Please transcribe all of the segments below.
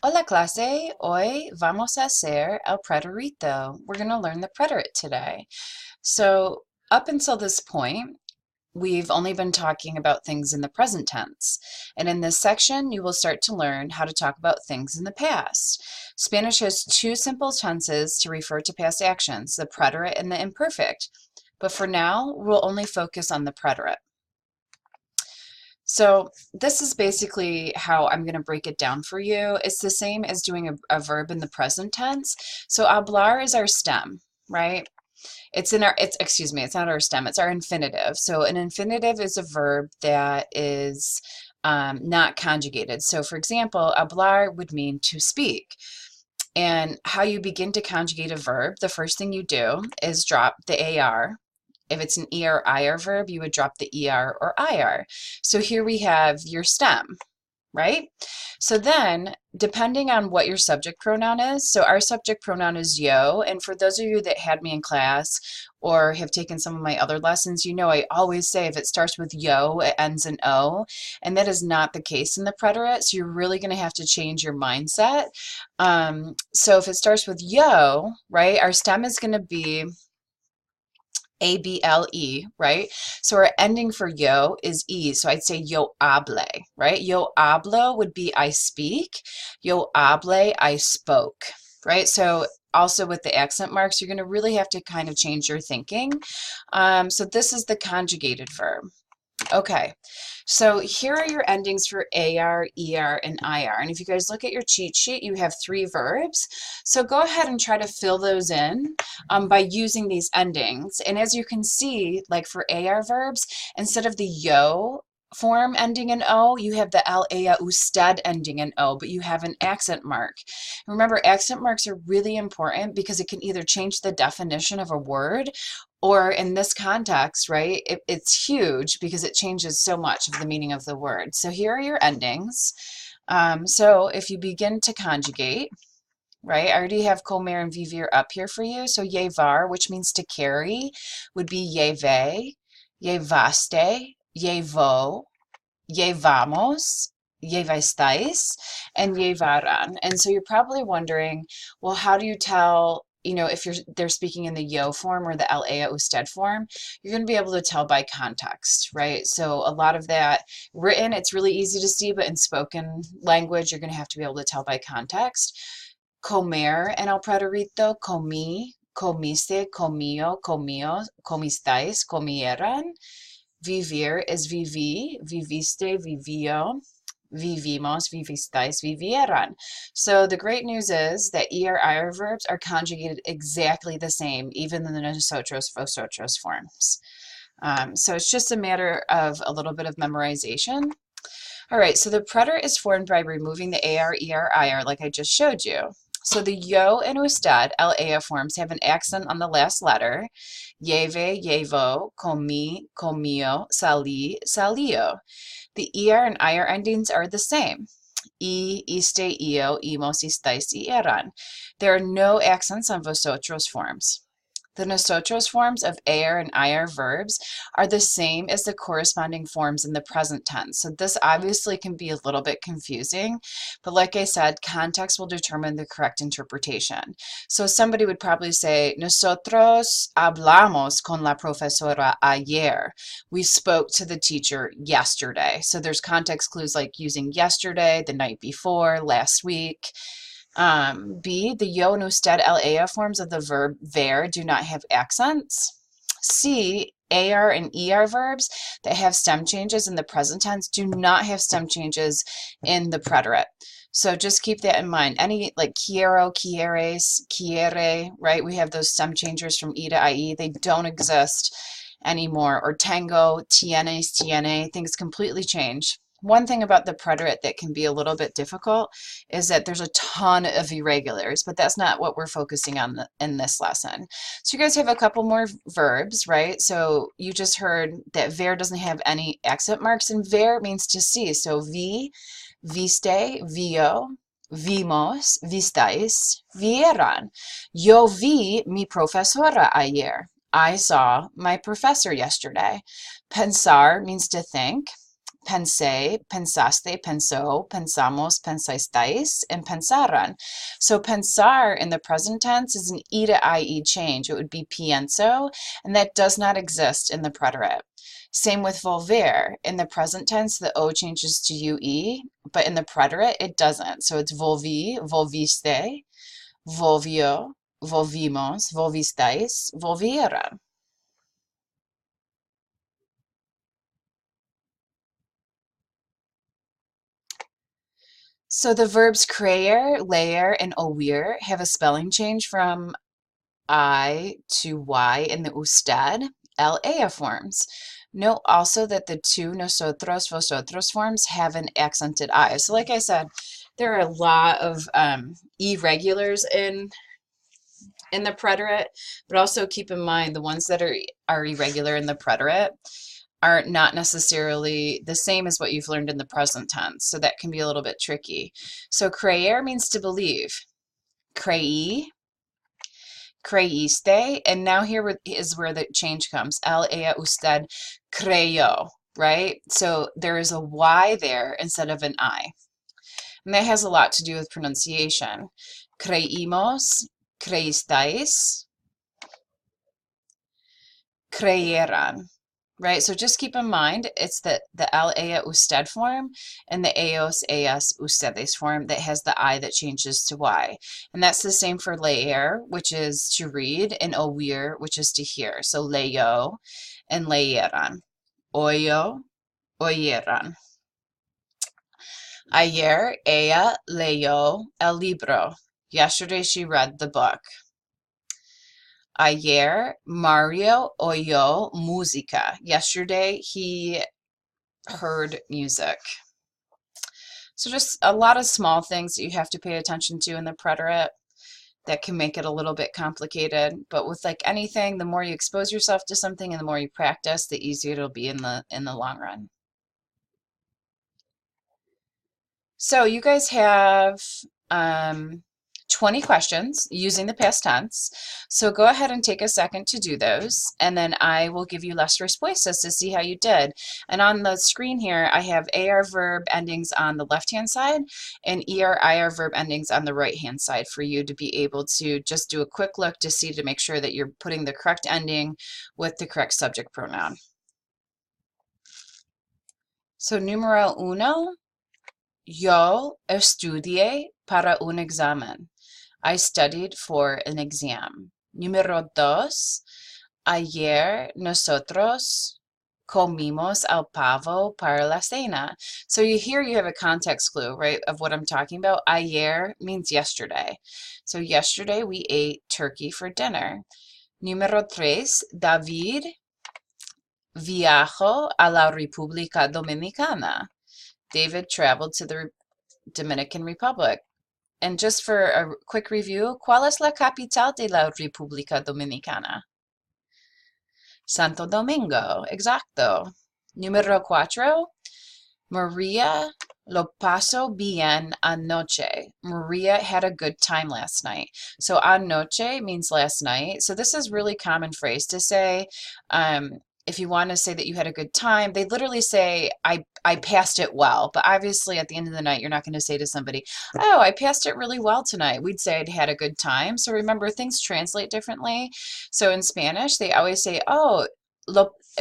Hola clase, hoy vamos a hacer el preterito. We're going to learn the preterite today. So up until this point, we've only been talking about things in the present tense. And in this section, you will start to learn how to talk about things in the past. Spanish has two simple tenses to refer to past actions, the preterite and the imperfect. But for now, we'll only focus on the preterite. So this is basically how I'm going to break it down for you. It's the same as doing a verb in the present tense. So hablar is our stem, right? It's not our stem, it's our infinitive. So an infinitive is a verb that is not conjugated. So for example, hablar would mean to speak. And how you begin to conjugate a verb, the first thing you do is drop the AR. If it's an ER or IR verb, you would drop the ER or IR. So here we have your stem, right? So then, depending on what your subject pronoun is, so our subject pronoun is yo, and for those of you that had me in class or have taken some of my other lessons, you know I always say if it starts with yo, it ends in O, and that is not the case in the preterite, so you're really going to have to change your mindset. So if it starts with yo, right, our stem is going to be able, right? So our ending for yo is e. So I'd say yo hable, right? Yo hablo would be I speak. Yo hable, I spoke, right? So also with the accent marks, you're going to really have to kind of change your thinking. So this is the conjugated verb. Okay, so here are your endings for AR, ER, and IR. And if you guys look at your cheat sheet, you have 3 verbs. So go ahead and try to fill those in by using these endings. And as you can see, like for AR verbs, instead of the yo form ending in O, you have the LA usted ending in O, but you have an accent mark. Remember, accent marks are really important because it can either change the definition of a word, or in this context, right, it's huge because it changes so much of the meaning of the word. So here are your endings. So if you begin to conjugate, right, I already have comer and vivir up here for you. So llevar, which means to carry, would be lleve, llevaste, llevó, llevamos, llevasteis, and llevaran. And so you're probably wondering, well, how do you tell, you know, if they're speaking in the yo form or the la usted form? You're going to be able to tell by context, right? So a lot of that written, it's really easy to see, but in spoken language, you're going to have to be able to tell by context. Comer en el preterito, comí, comiste, comío, comío, comistais, comieran. Vivir is viví, viviste, vivió, vivimos, vivistais, vivieran. So the great news is that ER, IR verbs are conjugated exactly the same, even in the nosotros, vosotros forms. So it's just a matter of a little bit of memorization. All right, so the preterite is formed by removing the AR, ER, IR like I just showed you. So the yo and usted, LA forms, have an accent on the last letter. Lleve, llevo, comí, comío, salí, salío. The ER and IR endings are the same. Iste, io, imos, istais, eran. There are no accents on vosotros forms. The nosotros forms of AR and IR verbs are the same as the corresponding forms in the present tense. So this obviously can be a little bit confusing, but like I said, context will determine the correct interpretation. So somebody would probably say, nosotros hablamos con la profesora ayer. We spoke to the teacher yesterday. So there's context clues like using yesterday, the night before, last week. B, the yo and usted LA forms of the verb ver do not have accents. C, AR and ER verbs that have stem changes in the present tense do not have stem changes in the preterite. So just keep that in mind. Any like quiero, quieres, quiere, right? We have those stem changers from E to IE. They don't exist anymore. Or tango, tienes, tiene, things completely change. One thing about the preterite that can be a little bit difficult is that there's a ton of irregulars, but that's not what we're focusing on in this lesson. So you guys have a couple more verbs, right? So you just heard that ver doesn't have any accent marks, and ver means to see. So vi, viste, vio, vimos, vistais, vieran. Yo vi mi profesora ayer. I saw my professor yesterday. Pensar means to think. pensé, pensaste, pensó, pensamos, pensasteis, and pensaran. So pensar in the present tense is an E to IE change. It would be pienso, and that does not exist in the preterite. Same with volver. In the present tense, the O changes to UE, but in the preterite, it doesn't. So it's volvi, volviste, volvio, volvimos, volvisteis, volvieran. So the verbs creer, leer, and oír have a spelling change from I to Y in the usted, LA forms. Note also that the two nosotros, vosotros forms have an accented I. So like I said, there are a lot of irregulars in the preterite, but also keep in mind the ones that are irregular in the preterite are not necessarily the same as what you've learned in the present tense. So that can be a little bit tricky. So creer means to believe. Creí, creíste, and now here is where the change comes. Ella, usted, creyó, right? So there is a Y there instead of an I. And that has a lot to do with pronunciation. Creímos, creísteis, creyeran. Right, so just keep in mind it's the ella usted form and the eos ellas ustedes form that has the I that changes to Y. And that's the same for leer, which is to read, and oír, which is to hear. So leyó and leyeran. Oyó, oyeran. Ayer ella leyó el libro. Yesterday she read the book. Ayer Mario oyó música. Yesterday he heard music. So just a lot of small things that you have to pay attention to in the preterite that can make it a little bit complicated. But with like anything, the more you expose yourself to something and the more you practice, the easier it'll be in the long run. So you guys have 20 questions using the past tense. So go ahead and take a second to do those, and then I will give you las respuestas to see how you did. And on the screen here, I have AR verb endings on the left-hand side and ER/IR verb endings on the right-hand side for you to be able to just do a quick look to see to make sure that you're putting the correct ending with the correct subject pronoun. So numero uno, yo estudié para un examen. I studied for an exam. Número dos, ayer nosotros comimos el pavo para la cena. So here you have a context clue, right, of what I'm talking about. Ayer means yesterday. So yesterday we ate turkey for dinner. Número tres, David viajó a la República Dominicana. David traveled to the Dominican Republic. And just for a quick review, ¿cuál es la capital de la República Dominicana? Santo Domingo, exacto. Número cuatro, Maria lo pasó bien anoche. Maria had a good time last night. So anoche means last night. So this is really common phrase to say. If you want to say that you had a good time, they literally say, I passed it well. But obviously at the end of the night, you're not going to say to somebody, oh, I passed it really well tonight. We'd say I'd had a good time. So remember, things translate differently. So in Spanish, they always say, oh,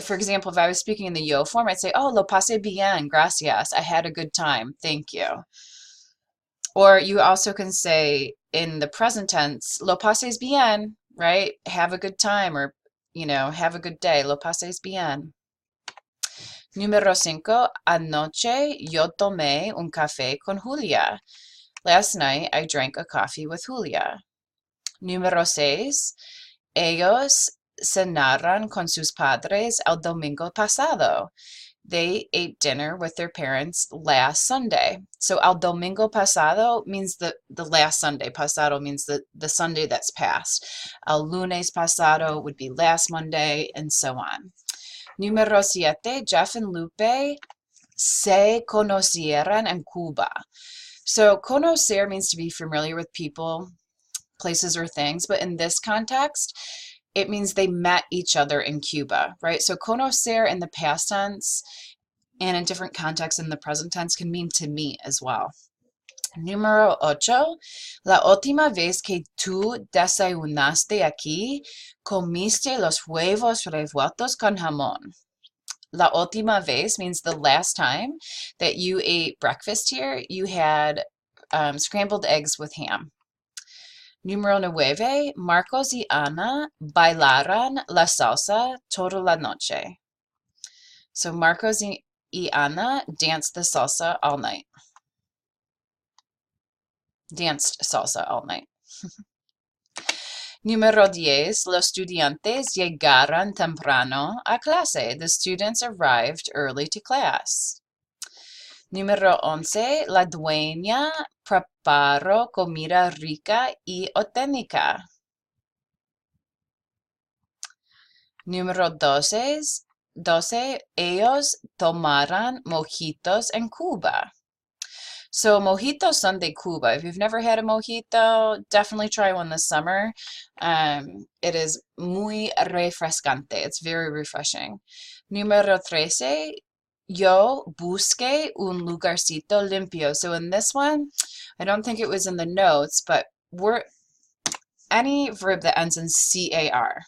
for example, if I was speaking in the yo form, I'd say, oh, lo pasé bien, gracias. I had a good time. Thank you. Or you also can say in the present tense, lo pases bien, right? Have a good time, or have a good day. Lo pases bien. Número 5, anoche yo tomé un café con Julia. Last night I drank a coffee with Julia. Número 6, ellos cenaron con sus padres el domingo pasado. They ate dinner with their parents last Sunday. So el domingo pasado means the last Sunday. Pasado means the Sunday that's passed. El lunes pasado would be last Monday, and so on. Número 7, Jeff and Lupe se conocieron en Cuba. So conocer means to be familiar with people, places, or things, but in this context, it means they met each other in Cuba, right? So conocer in the past tense and in different contexts in the present tense can mean to me as well. Número 8. La última vez que tú desayunaste aquí, comiste los huevos revueltos con jamón. La última vez means the last time that you ate breakfast here, you had scrambled eggs with ham. Número 9. Marcos y Ana bailaron la salsa toda la noche. So Marcos y Ana danced the salsa all night. Danced salsa all night. Número 10. Los estudiantes llegaron temprano a clase. The students arrived early to class. Número 11. La dueña preparó comida rica y auténtica. Número 12. Ellos tomaron mojitos en Cuba. So mojitos son de Cuba. If you've never had a mojito, definitely try one this summer. It is muy refrescante. It's very refreshing. Número 13. Yo busqué un lugarcito limpio. So in this one, I don't think it was in the notes, but any verb that ends in car.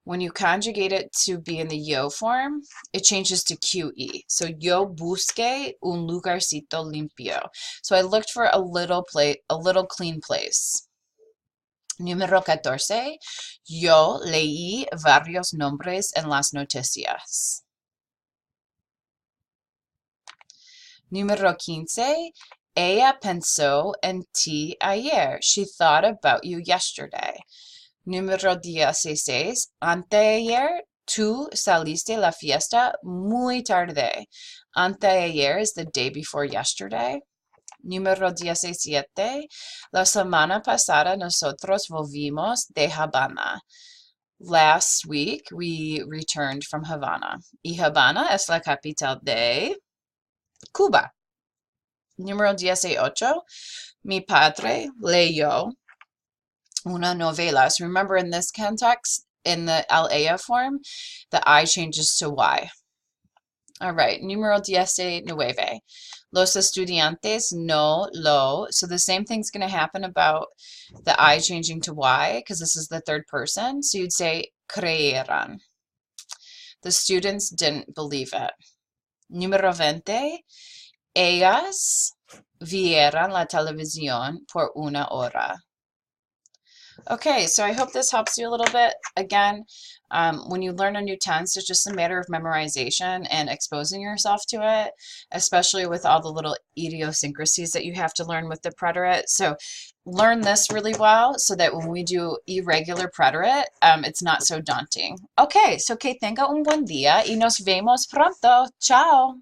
When you conjugate it to be in the yo form, it changes to QE. So yo busqué un lugarcito limpio. So I looked for a little clean place. Número 14. Yo leí varios nombres en las noticias. Número 15. Ella pensó en ti ayer. She thought about you yesterday. Número 16. Anteayer, tú saliste a la fiesta muy tarde. Anteayer is the day before yesterday. Número 17. La semana pasada nosotros volvimos de Habana. Last week we returned from Havana. Y Habana es la capital de Cuba. Número 18. Mi padre leyó una novela. So remember, in this context, in the LA form, the I changes to Y. All right, número 19. Los estudiantes no lo. So the same thing's going to happen about the I changing to Y, because this is the third person. So you'd say creyeron. The students didn't believe it. Número 20. Ellas vieron la televisión por una hora. Okay, so I hope this helps you a little bit. Again, when you learn a new tense, it's just a matter of memorization and exposing yourself to it, especially with all the little idiosyncrasies that you have to learn with the preterite. So learn this really well so that when we do irregular preterite, it's not so daunting. Okay, so que tenga un buen día y nos vemos pronto. Ciao.